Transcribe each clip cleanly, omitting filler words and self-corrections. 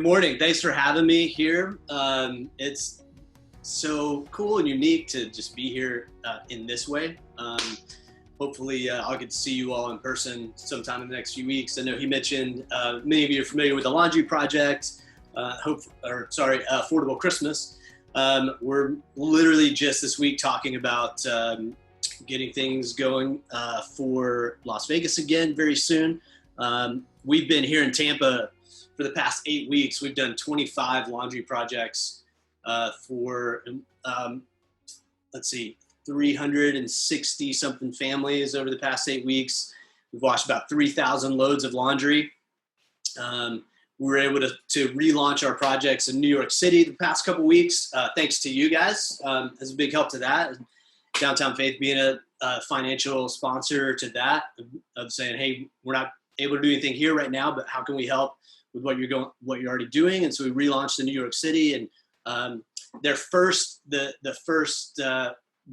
Good morning. Thanks for having me here. It's so cool and unique to just be here in this way. Hopefully, I'll get to see you all in person sometime in the next few weeks. I know he mentioned many of you are familiar with the Laundry Project, Affordable Christmas. We're literally just this week talking about getting things going for Las Vegas again very soon. We've been here in Tampa for the past 8 weeks. We've done 25 laundry projects for, 360 something families over the past 8 weeks. We've washed about 3,000 loads of laundry. We were able to relaunch our projects in New York City the past couple weeks, thanks to you guys. As a big help to that. Downtown Faith being a financial sponsor to that, of saying, hey, we're not able to do anything here right now, but how can we help with what you're already doing? And so we relaunched in New York City, and the first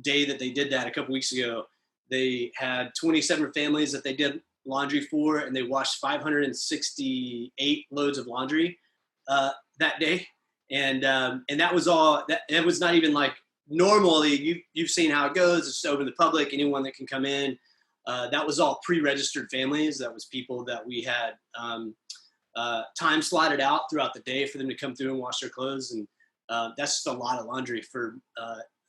day that they did that a couple weeks ago, they had 27 families that they did laundry for, and they washed 568 loads of laundry that day. And that was all. It was not even like normally. You've seen how it goes. It's open to the public. Anyone that can come in. That was all pre-registered families. That was people that we had time slotted out throughout the day for them to come through and wash their clothes. And that's just a lot of laundry for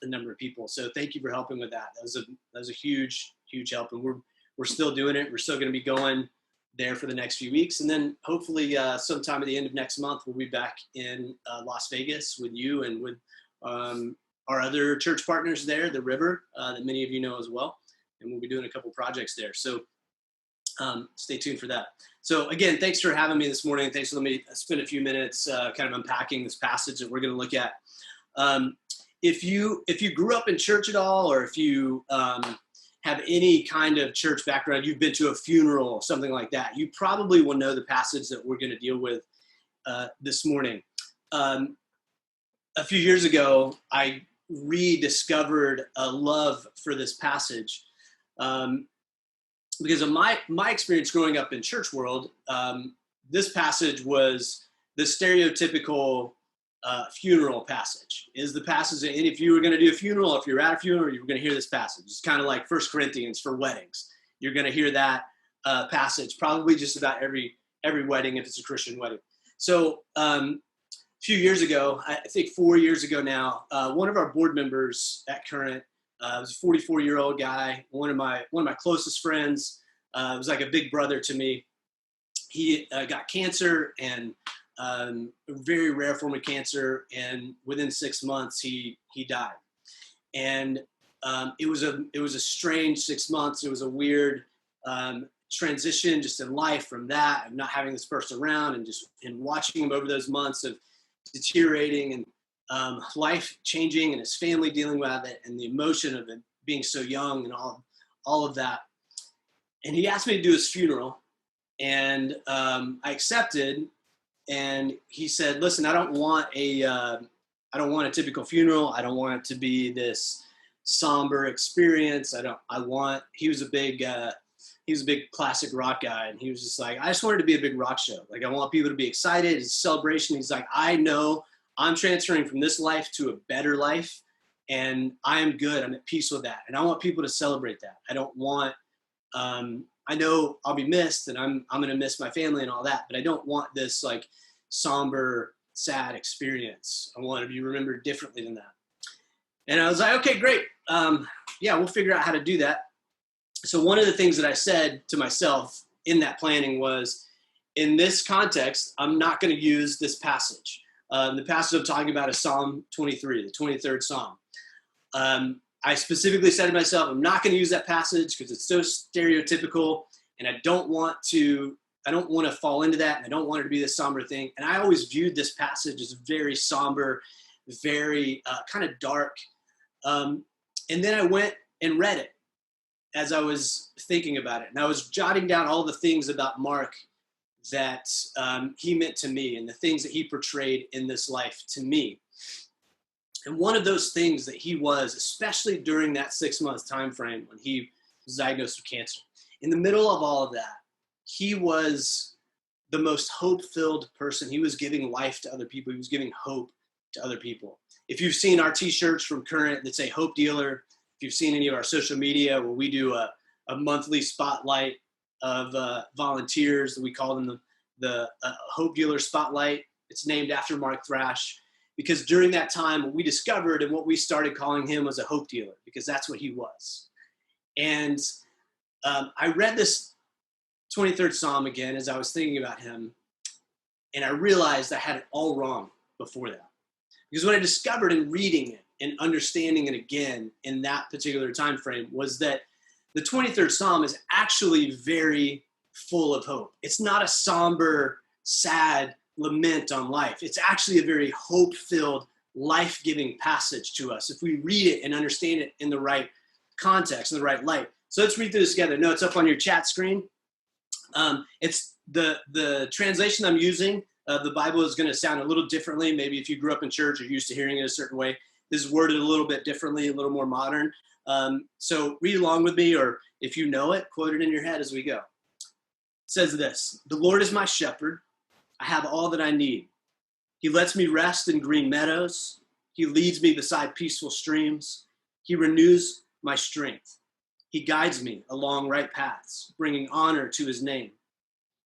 the number of people. So thank you for helping with that. That was a huge, huge help. And we're still doing it. We're still going to be going there for the next few weeks. And then hopefully sometime at the end of next month, we'll be back in Las Vegas with you and with our other church partners there, the River, that many of you know as well. And we'll be doing a couple projects there. So stay tuned for that. So again, thanks for having me this morning. Thanks for letting me spend a few minutes kind of unpacking this passage that we're going to look at. If you grew up in church at all, or if you have any kind of church background, you've been to a funeral, something like that, you probably will know the passage that we're going to deal with this morning. A few years ago, I rediscovered a love for this passage. Because of my experience growing up in church world, this passage was the stereotypical funeral passage. Is the passage, and if you were going to do a funeral, if you're at a funeral, you were going to hear this passage. It's kind of like 1 Corinthians for weddings. You're going to hear that passage probably just about every wedding if it's a Christian wedding. So a few years ago, I think 4 years ago now, one of our board members at Current, was a 44-year-old guy, one of my closest friends. Was like a big brother to me. He got cancer, and a very rare form of cancer, and within 6 months he died. And it was a strange 6 months. It was a weird transition just in life from that, of not having this person around, and watching him over those months of deteriorating and life changing, and his family dealing with it, and the emotion of it being so young, and all of that. And he asked me to do his funeral, and I accepted. And he said, "Listen, I don't want a typical funeral. I don't want it to be this somber experience. He was a big classic rock guy, and he was just like, I just want it to be a big rock show. Like, I want people to be excited. It's a celebration." He's like, "I know I'm transferring from this life to a better life, and I am good. I'm at peace with that. And I want people to celebrate that. I don't want, I know I'll be missed, and I'm going to miss my family and all that, but I don't want this like somber, sad experience. I want to be remembered differently than that." And I was like, okay, great. Yeah, we'll figure out how to do that. So one of the things that I said to myself in that planning was, in this context, I'm not going to use this passage. The passage I'm talking about is Psalm 23, the 23rd Psalm. I specifically said to myself, I'm not going to use that passage because it's so stereotypical, and I don't want to fall into that, and I don't want it to be this somber thing. And I always viewed this passage as very somber, very kind of dark. And then I went and read it as I was thinking about it. And I was jotting down all the things about Mark that he meant to me, and the things that he portrayed in this life to me. And one of those things that he was, especially during that 6 months time frame when he was diagnosed with cancer, in the middle of all of that, he was the most hope-filled person. He was giving life to other people. He was giving hope to other people. If you've seen our t-shirts from Current that say Hope Dealer, if you've seen any of our social media where we do a monthly spotlight of volunteers, we call them the Hope Dealer Spotlight. It's named after Mark Thrash, because during that time, what we discovered and what we started calling him was a hope dealer, because that's what he was. And I read this 23rd Psalm again as I was thinking about him, and I realized I had it all wrong before that. Because what I discovered in reading it and understanding it again in that particular time frame was that the 23rd Psalm is actually very full of hope. It's not a somber, sad lament on life. It's actually a very hope-filled, life-giving passage to us if we read it and understand it in the right context, in the right light. So let's read through this together. No, it's up on your chat screen. It's the translation I'm using. The Bible is going to sound a little differently. Maybe if you grew up in church or used to hearing it a certain way, this is worded a little bit differently, a little more modern. So read along with me, or if you know it, quote it in your head as we go. It says this: "The Lord is my shepherd. I have all that I need. He lets me rest in green meadows. He leads me beside peaceful streams. He renews my strength. He guides me along right paths, bringing honor to his name.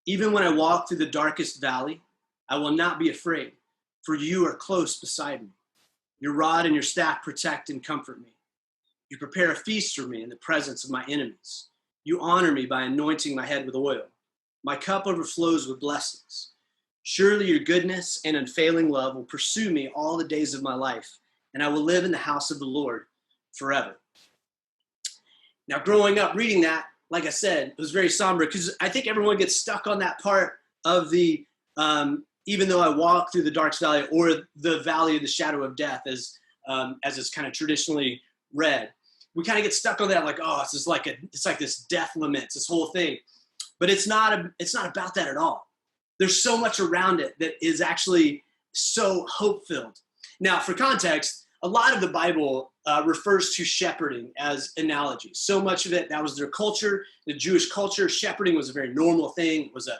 Even when I walk through the darkest valley, I will not be afraid, for you are close beside me. Your rod and your staff protect and comfort me. You prepare a feast for me in the presence of my enemies. You honor me by anointing my head with oil. My cup overflows with blessings. Surely your goodness and unfailing love will pursue me all the days of my life, and I will live in the house of the Lord forever." Now, growing up reading that, like I said, it was very somber, because I think everyone gets stuck on that part of the, even though I walk through the darkest valley, or the valley of the shadow of death, as it's kind of traditionally read. We kind of get stuck on that, like, oh, it's like this death lament, this whole thing. But it's not about that at all. There's so much around it that is actually so hope-filled. Now, for context, a lot of the Bible refers to shepherding as analogies. So much of it, that was their culture, the Jewish culture. Shepherding was a very normal thing. It was a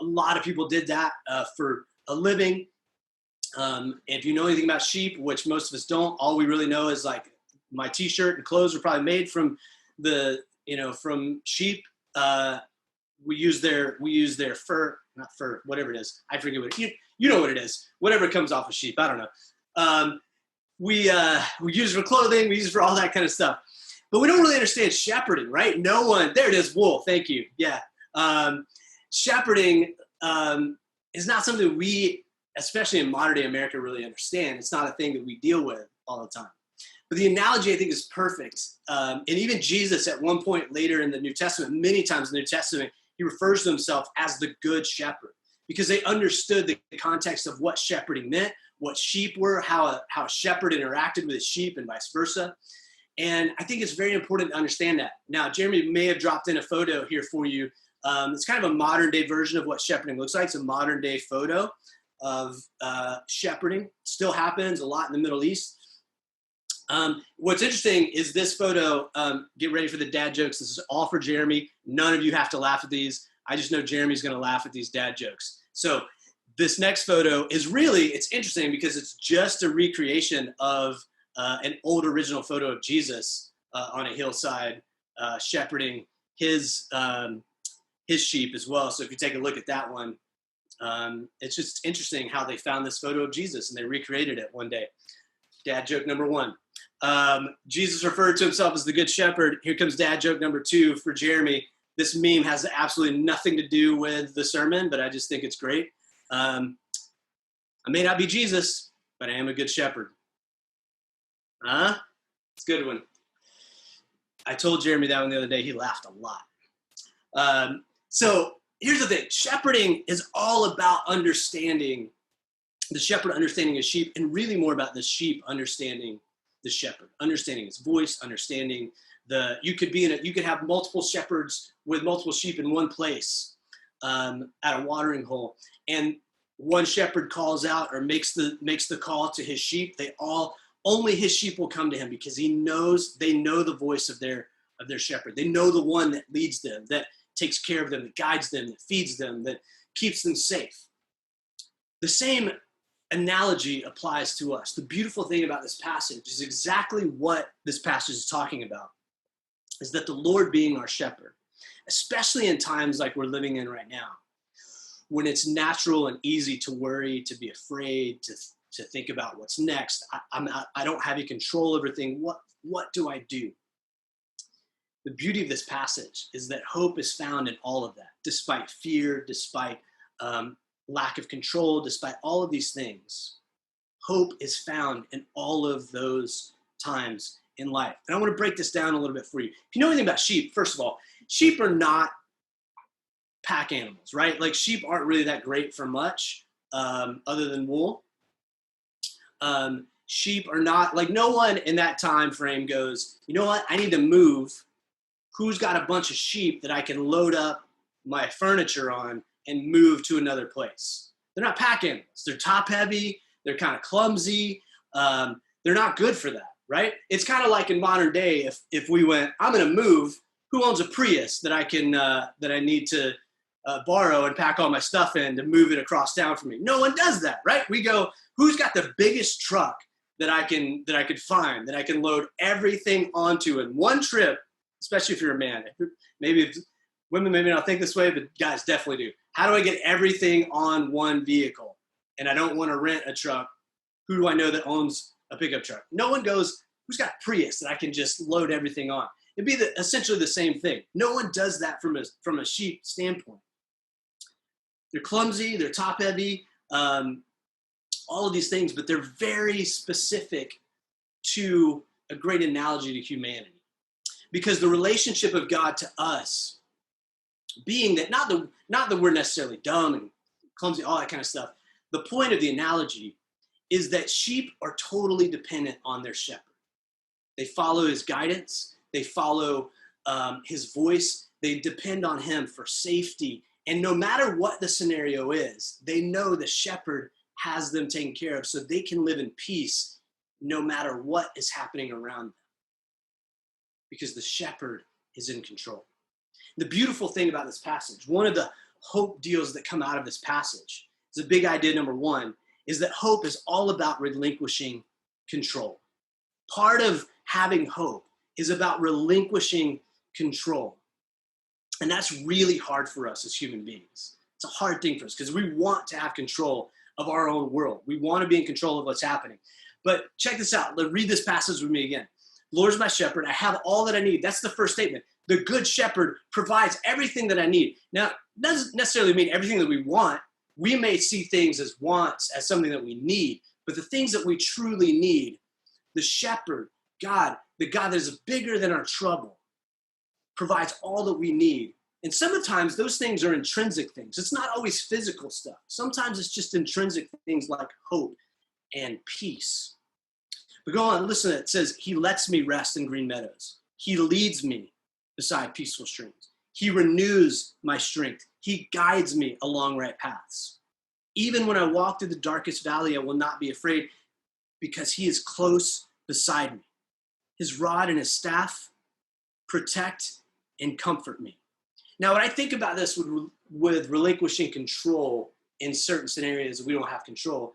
lot of people did that for a living. If you know anything about sheep, which most of us don't, all we really know is like my t-shirt and clothes were probably made from from sheep. We use their fur, not fur, whatever it is. I forget what you know what it is. Whatever comes off of sheep, I don't know. We use it for clothing, we use it for all that kind of stuff. But we don't really understand shepherding, right? No one, there it is, wool, thank you. Yeah. Shepherding is not something we, especially in modern day America, really understand. It's not a thing that we deal with all the time. But the analogy, I think, is perfect. And even Jesus, at one point later in the New Testament, many times in the New Testament, he refers to himself as the good shepherd, because they understood the context of what shepherding meant, what sheep were, how a shepherd interacted with his sheep, and vice versa. And I think it's very important to understand that. Now, Jeremy may have dropped in a photo here for you. It's kind of a modern day version of what shepherding looks like. It's a modern day photo of shepherding. Still happens a lot in the Middle East. What's interesting is this photo. Get ready for the dad jokes. This is all for Jeremy. None of you have to laugh at these. I just know Jeremy's going to laugh at these dad jokes. So this next photo is really, it's interesting because it's just a recreation of an old original photo of Jesus on a hillside shepherding his sheep as well. So if you take a look at that one, it's just interesting how they found this photo of Jesus and they recreated it one day. Dad joke number one. Jesus referred to himself as the good shepherd. Here comes dad joke number two for Jeremy. This meme has absolutely nothing to do with the sermon, but I just think it's great. I may not be Jesus, but I am a good shepherd. It's a good one. I told Jeremy that one the other day. He laughed a lot. So here's the thing. Shepherding is all about understanding the shepherd understanding his sheep, and really more about the sheep understanding the shepherd, understanding his voice, understanding you could have multiple shepherds with multiple sheep in one place at a watering hole, and one shepherd calls out or makes the call to his sheep. Only his sheep will come to him because they know the voice of their shepherd. They know the one that leads them, that takes care of them, that guides them, that feeds them, that keeps them safe. The same analogy applies to us. The beautiful thing about this passage is exactly what this passage is talking about, is that the Lord being our shepherd, especially in times like we're living in right now, when it's natural and easy to worry, to be afraid, to think about what's next. I don't have any control over everything. What do I do? The beauty of this passage is that hope is found in all of that, despite fear, despite lack of control, despite all of these things. Hope is found in all of those times in life. And I want to break this down a little bit for you. If you know anything about sheep, first of all, sheep are not pack animals, right? Like sheep aren't really that great for much other than wool. Sheep are not, like no one in that time frame goes, you know what, I need to move. Who's got a bunch of sheep that I can load up my furniture on and move to another place? They're not pack animals. They're top heavy. They're kind of clumsy. They're not good for that, right? It's kind of like in modern day, if we went, I'm going to move, who owns a Prius that I can, that I need to borrow and pack all my stuff in to move it across town for me? No one does that, right? We go, who's got the biggest truck that I could find, that I can load everything onto in one trip, especially if you're a man. Women maybe not think this way, but guys definitely do. How do I get everything on one vehicle? And I don't want to rent a truck. Who do I know that owns a pickup truck? No one goes, who's got Prius that I can just load everything on? It'd be essentially the same thing. No one does that from a sheep standpoint. They're clumsy, they're top heavy, all of these things, but they're very specific to a great analogy to humanity. Because the relationship of God to us, being that not that we're necessarily dumb and clumsy, all that kind of stuff. The point of the analogy is that sheep are totally dependent on their shepherd. They follow his guidance. They follow his voice. They depend on him for safety. And no matter what the scenario is, they know the shepherd has them taken care of so they can live in peace no matter what is happening around them. Because the shepherd is in control. The beautiful thing about this passage, one of the hope deals that come out of this passage, is a big idea, number one, is that hope is all about relinquishing control. Part of having hope is about relinquishing control. And that's really hard for us as human beings. It's a hard thing for us because we want to have control of our own world. We want to be in control of what's happening. But check this out. Read this passage with me again. The Lord is my shepherd. I have all that I need. That's the first statement. The good shepherd provides everything that I need. Now, it doesn't necessarily mean everything that we want. We may see things as wants, as something that we need. But the things that we truly need, the shepherd, God, the God that is bigger than our trouble, provides all that we need. And sometimes those things are intrinsic things. It's not always physical stuff. Sometimes it's just intrinsic things like hope and peace. But go on, listen to it. It says, he lets me rest in green meadows. He leads me beside peaceful streams. He renews my strength. He guides me along right paths. Even when I walk through the darkest valley, I will not be afraid because he is close beside me. His rod and his staff protect and comfort me. Now, when I think about this with relinquishing control in certain scenarios we don't have control,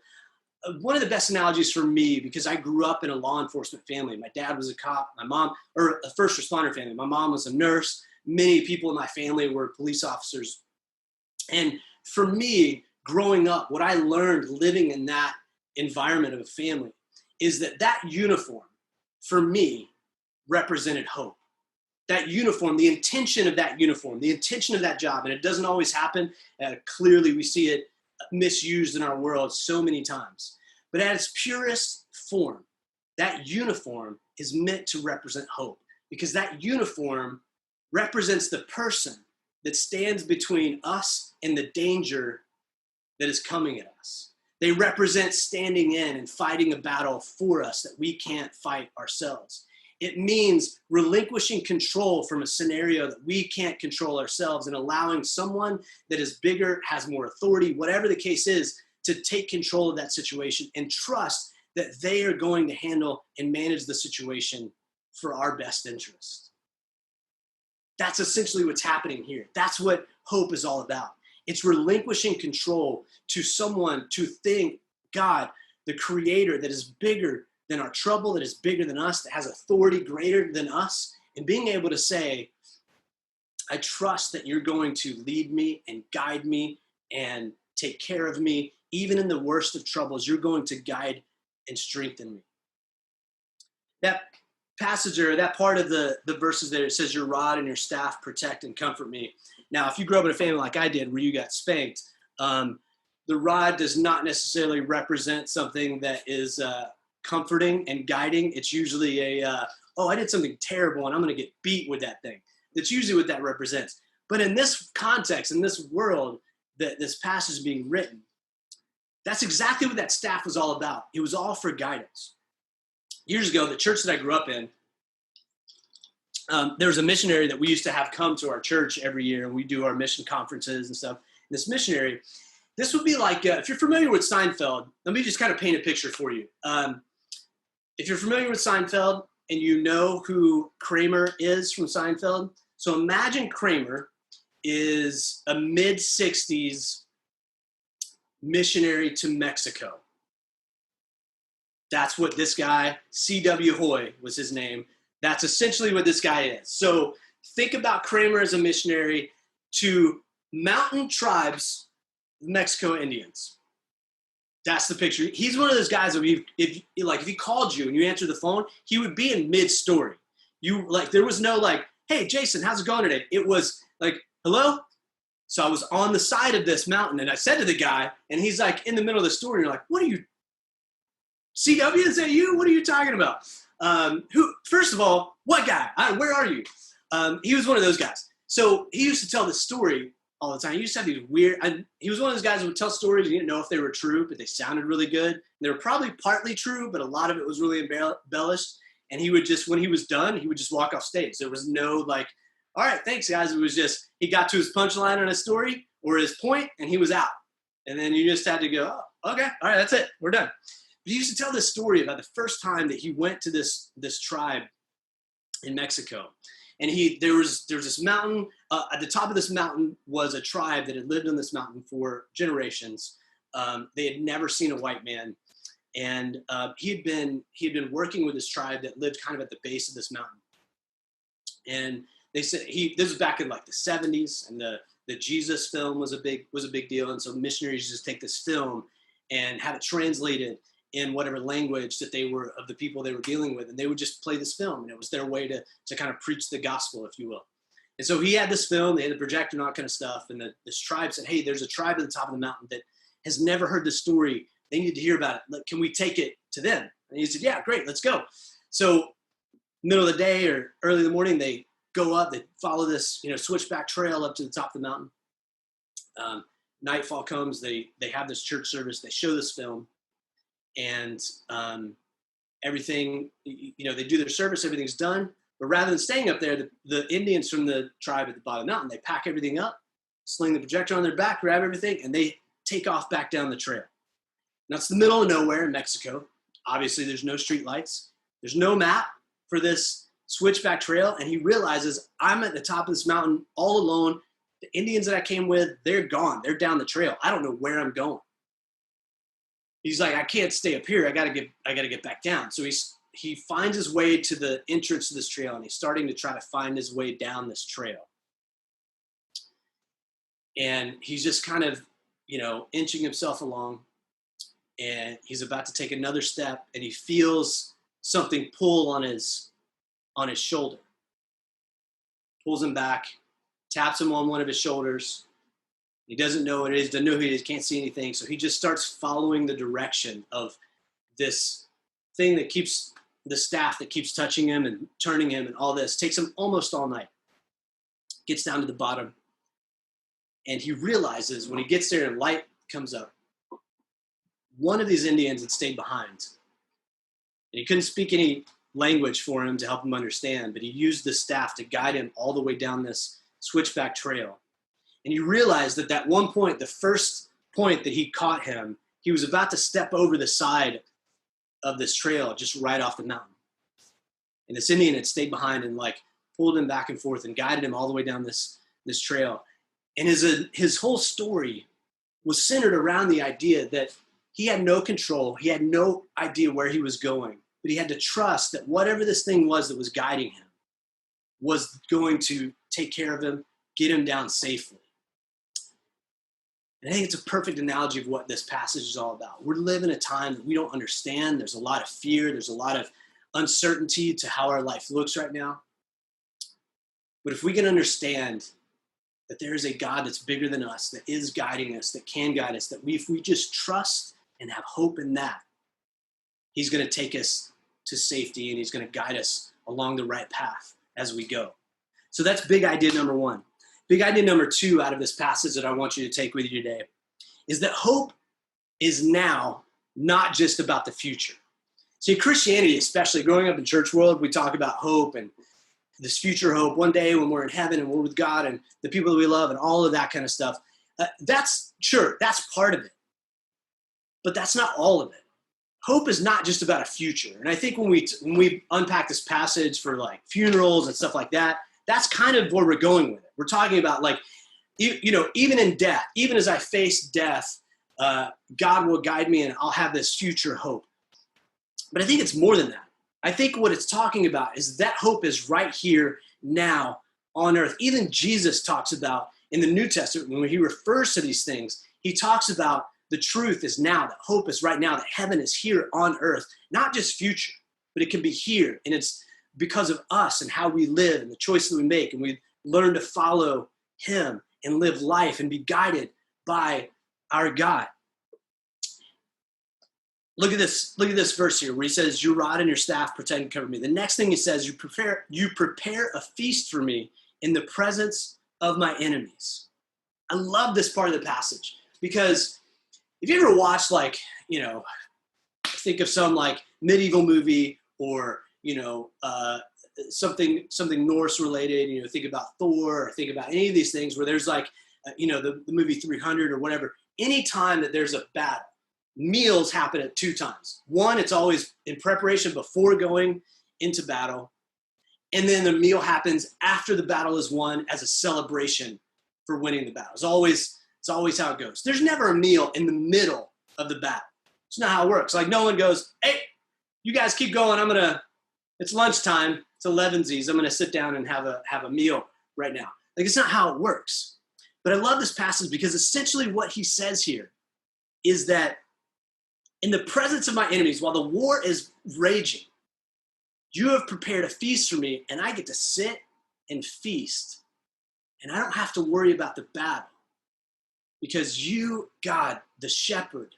one of the best analogies for me, because I grew up in a law enforcement family. My dad was a cop, my mom, or a first responder family. My mom was a nurse. Many people in my family were police officers. And for me, growing up, what I learned living in that environment of a family is that uniform, for me, represented hope. That uniform, the intention of that uniform, the intention of that job, and it doesn't always happen. Clearly, we see it misused in our world so many times. But at its purest form, that uniform is meant to represent hope, because that uniform represents the person that stands between us and the danger that is coming at us. They represent standing in and fighting a battle for us that we can't fight ourselves. It means relinquishing control from a scenario that we can't control ourselves and allowing someone that is bigger, has more authority, whatever the case is, to take control of that situation and trust that they are going to handle and manage the situation for our best interest. That's essentially what's happening here. That's what hope is all about. It's relinquishing control to someone, to think, God, the creator that is bigger than our trouble, that is bigger than us, that has authority greater than us, and being able to say, I trust that you're going to lead me and guide me and take care of me. Even in the worst of troubles, you're going to guide and strengthen me. That passage, or that part of the verses there, it says, your rod and your staff protect and comfort me. Now, if you grew up in a family like I did where you got spanked, the rod does not necessarily represent something that is comforting and guiding. It's usually oh, I did something terrible and I'm going to get beat with that thing. That's usually what that represents. But in this context, in this world that this passage is being written, that's exactly what that staff was all about. It was all for guidance. Years ago, the church that I grew up in, there was a missionary that we used to have come to our church every year, and we do our mission conferences and stuff. And this missionary, this would be like, if you're familiar with Seinfeld, let me just kind of paint a picture for you. If you're familiar with Seinfeld and you know who Kramer is from Seinfeld, so imagine Kramer is a mid-60s missionary to Mexico. That's what this guy, C.W. Hoy was his name. That's essentially what this guy is. So think about Kramer as a missionary to mountain tribes of Mexico Indians. That's the picture. He's one of those guys that if he called you and you answered the phone, he would be in mid-story. There was no like, hey, Jason, how's it going today? It was like, hello? So I was on the side of this mountain, and I said to the guy, and he's like in the middle of the story, and you're like, what are you, CW, is that you? What are you talking about? First of all, what guy? Where are you? He was one of those guys. So he used to tell this story all the time. He used to have these weird, he was one of those guys who would tell stories and you didn't know if they were true, but they sounded really good. And they were probably partly true, but a lot of it was really embellished. And he would just, when he was done, he would just walk off stage. There was no like, all right, thanks guys. It was just, he got to his punchline on his story or his point and he was out. And then you just had to go, oh, okay, all right, that's it. We're done. But he used to tell this story about the first time that he went to this tribe in Mexico. And there was this mountain. At the top of this mountain was a tribe that had lived on this mountain for generations. They had never seen a white man. And he had been working with this tribe that lived kind of at the base of this mountain. And they said this was back in like the 70s, and the Jesus film was a big deal. And so missionaries just take this film and have it translated in whatever language that they were, of the people they were dealing with. And they would just play this film, and it was their way to kind of preach the gospel, if you will. And so he had this film, they had the projector and all that kind of stuff. And this tribe said, hey, there's a tribe at the top of the mountain that has never heard the story. They need to hear about it. Can we take it to them? And he said, yeah, great, let's go. So middle of the day or early in the morning, they go up, they follow this, switchback trail up to the top of the mountain. Nightfall comes, they have this church service, they show this film, and everything, they do their service, everything's done. But rather than staying up there, the Indians from the tribe at the bottom of the mountain, they pack everything up, sling the projector on their back, grab everything, and they take off back down the trail. Now it's the middle of nowhere in Mexico. Obviously, there's no street lights. There's no map for this switchback trail. And he realizes, I'm at the top of this mountain all alone. The Indians that I came with, they're gone. They're down the trail. I don't know where I'm going. He's like, I can't stay up here. I gotta get back down. So he finds his way to the entrance to this trail, and he's starting to try to find his way down this trail. And he's just kind of, inching himself along. And he's about to take another step, and he feels something pull on his shoulder. Pulls him back, taps him on one of his shoulders. He doesn't know what it is, doesn't know who he is, can't see anything. So he just starts following the direction of this thing that keeps, the staff that keeps touching him and turning him and all this. Takes him almost all night. Gets down to the bottom. And he realizes when he gets there and light comes up, one of these Indians had stayed behind. And he couldn't speak any language for him to help him understand, but he used the staff to guide him all the way down this switchback trail. And he realized that at one point, the first point that he caught him, he was about to step over the side of this trail just right off the mountain. And this Indian had stayed behind and pulled him back and forth and guided him all the way down this trail. And his whole story was centered around the idea that he had no control. He had no idea where he was going, but he had to trust that whatever this thing was that was guiding him was going to take care of him, get him down safely. And I think it's a perfect analogy of what this passage is all about. We're living a time that we don't understand. There's a lot of fear. There's a lot of uncertainty to how our life looks right now. But if we can understand that there is a God that's bigger than us, that is guiding us, that can guide us, that if we just trust and have hope in that, he's going to take us to safety and he's going to guide us along the right path as we go. So that's big idea number one. Big idea number two out of this passage that I want you to take with you today is that hope is now, not just about the future. See, Christianity, especially growing up in church world, we talk about hope and this future hope one day when we're in heaven and we're with God and the people that we love and all of that kind of stuff. That's part of it. But that's not all of it. Hope is not just about a future. And I think when we unpack this passage for like funerals and stuff like that, that's kind of where we're going with it. We're talking about like, even in death, even as I face death, God will guide me and I'll have this future hope. But I think it's more than that. I think what it's talking about is that hope is right here now on earth. Even Jesus talks about in the New Testament, when he refers to these things, he talks about the truth is now, that hope is right now, that heaven is here on earth, not just future, but it can be here. And it's because of us and how we live and the choices we make. And we learn to follow him and live life and be guided by our God. Look at this verse here where he says, your rod and your staff protect and cover me. The next thing he says, you prepare a feast for me in the presence of my enemies. I love this part of the passage because if you ever watch think of some like medieval movie or, something Norse related, think about Thor or think about any of these things where there's like, the movie 300 or whatever. Anytime that there's a battle, meals happen at two times. One, it's always in preparation before going into battle. And then the meal happens after the battle is won as a celebration for winning the battle. It's always how it goes. There's never a meal in the middle of the battle. It's not how it works. Like no one goes, hey, you guys keep going. It's lunchtime. It's 11sies. I'm going to sit down and have a meal right now. Like it's not how it works. But I love this passage because essentially what he says here is that in the presence of my enemies, while the war is raging, you have prepared a feast for me, and I get to sit and feast, and I don't have to worry about the battle because you, God, the shepherd,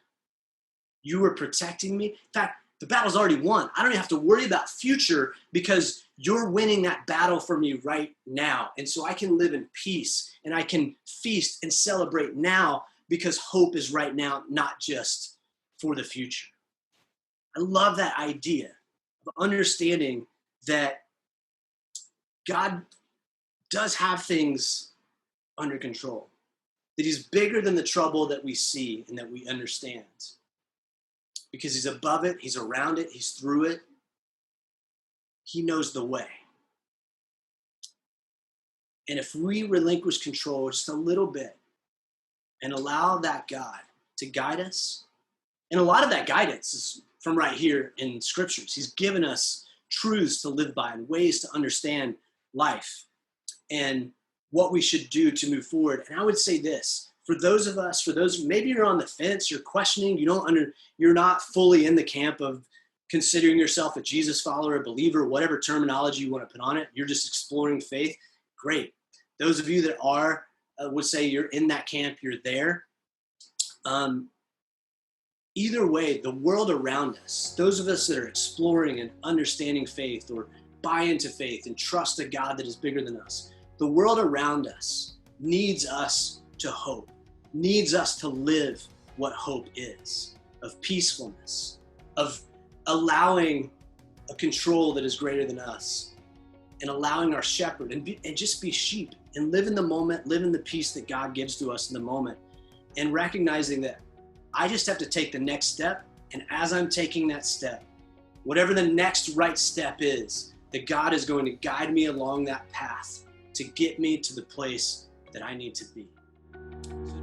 you were protecting me. In fact, the battle's already won. I don't even have to worry about future because you're winning that battle for me right now. And so I can live in peace, and I can feast and celebrate now because hope is right now, not just for the future. I love that idea of understanding that God does have things under control, that he's bigger than the trouble that we see and that we understand. Because he's above it, he's around it, he's through it. He knows the way. And if we relinquish control just a little bit and allow that God to guide us, and a lot of that guidance is from right here in scriptures. He's given us truths to live by and ways to understand life and what we should do to move forward. And I would say this, for those, maybe you're on the fence, you're questioning, you're not fully in the camp of considering yourself a Jesus follower, a believer, whatever terminology you want to put on it. You're just exploring faith. Great. Those of you that are, would say you're in that camp, you're there. Either way, the world around us, those of us that are exploring and understanding faith or buy into faith and trust a God that is bigger than us, the world around us needs us to hope, needs us to live what hope is, of peacefulness, of allowing a control that is greater than us and allowing our shepherd and just be sheep and live in the moment, live in the peace that God gives to us in the moment, and recognizing that I just have to take the next step. And as I'm taking that step, whatever the next right step is, that God is going to guide me along that path to get me to the place that I need to be. So